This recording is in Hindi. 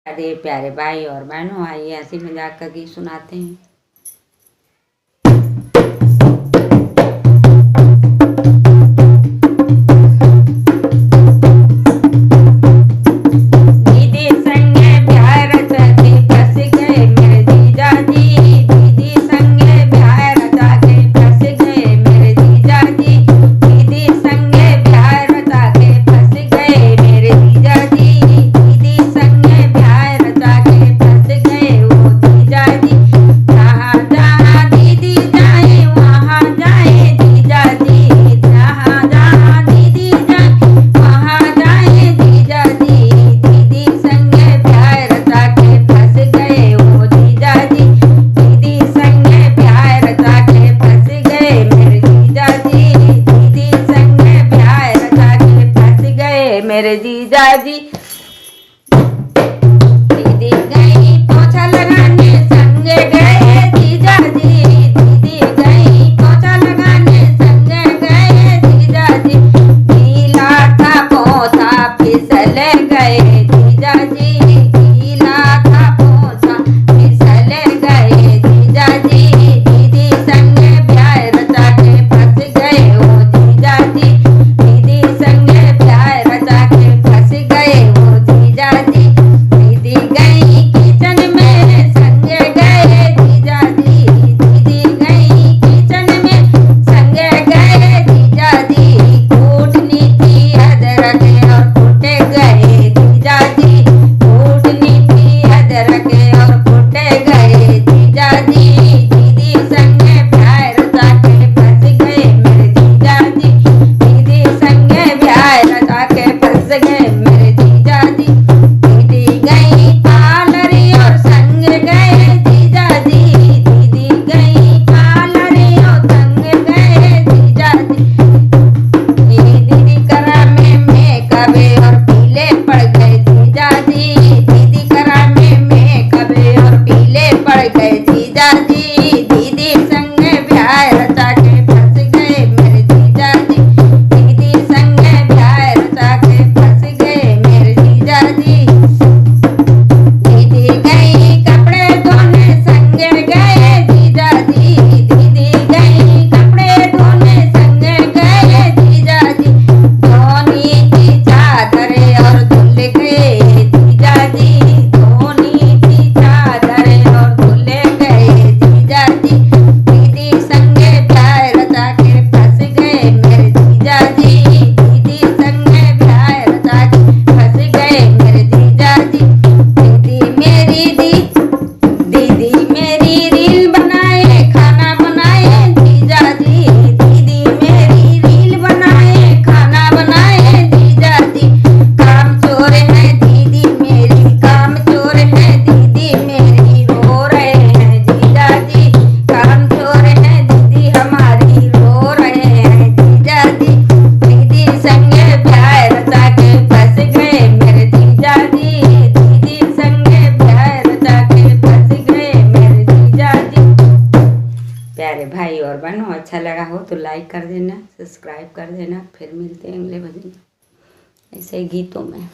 अरे प्यारे भाई और बहनों, आइए हंसी मजाक का गीत सुनाते हैं। दीदी संगे ब्याह रचा के फंस गए मेरे जीजा जी, दीदी संगे ब्याह रचा के फंस गए मेरे जीजा जी, दीदी संगे ब्याह रचा के फंस गए मेरे जीजा जी, दीदी संगे ब्याह रचा के फंस गए वो जीजा जी। जहाँ जहाँ दीदी जाए वहाँ जाए जीजा जी, जहाँ जहाँ दीदी जाए वहाँ जाए जीजा जी, दीदी संगे प्यार रचा के फंस गए वो जीजा जी, दीदी संगे प्यार रचा के फंस गए मेरे जीजा जी, दीदी संगे प्यार रचा के फंस गए मेरे जीजा जी। दीदी गई पोछा लगाने संगे गए जीजा जी, दीदी गई पोछा लगाने संगे गए जीजा जी, गीला था पोछा फिसल गए जीजा जी, गीला था पोछा फिसल गए जीजा जी, दीदी संगे प्यार रचा के फंस गए वो जीजा जी, दीदी संगे प्यार रचा के फंस गए वो जीजा जी। दीदी गई किचन में संगे गए जीजा जी, दीदी गई किचन में संगे गए जीजा जी, कूटनी थी अदरक और कुटे गए जीजा जी, कूटनी थी अदरक और कुटे गए जीजा जी, दीदी संगे प्यार रचा के फंस गए मेरे जीजा जी, दीदी संगे प्यार रचा के फंस गए मेरे जीजा जी। दीदी गई पार्लरी और संग गए जीजा जी, दीदी गई पार्लरी और संग गए जीजा जी, दीदी करा में मेकअप और पीले पड़ गए जीजा जी, दीदी करा में मेकअप और पीले पड़ गए जीजा जी, दीदी संग प्यार रचा के फंस गए मेरे जीजा जी, दीदी संग प्यार रचा के फंस गए मेरे जीजा जी। दीदी गई कपड़े धोने संगे गए जीजा जी, दीदी गई कपड़े धोने संगे गए जीजा जी, धोनी थी चादर और धुल गए जीजा जी, धोनी थी चादर और धुल गए जीजा जी, दीदी संगे प्यार रचा के फंस गए मेरे जीजा जी, दीदी संगे प्यार रचा के फंस गए मेरे जीजा जी। दीदी मेरी रील बनाए खाना बनाए जीजा जी, दीदी मेरी रील बनाए खाना बनाए जीजा जी, काम चोर है दीदी मेरी, काम चोर है दीदी मेरी, रो रहे हैं जीजा जी, काम चोर है दीदी हमारी, रो रहे हैं जीजा जी, दीदी संगे प्यार रचा के फंस गए मेरे जीजा जी, दीदी संगे प्यार रचा के फंस गए मेरे जीजा जी। प्यारे भाई और बहनों, अच्छा लगा हो तो लाइक कर देना, सब्सक्राइब कर देना। फिर मिलते हैं अगले भजन ऐसे ही गीतों में।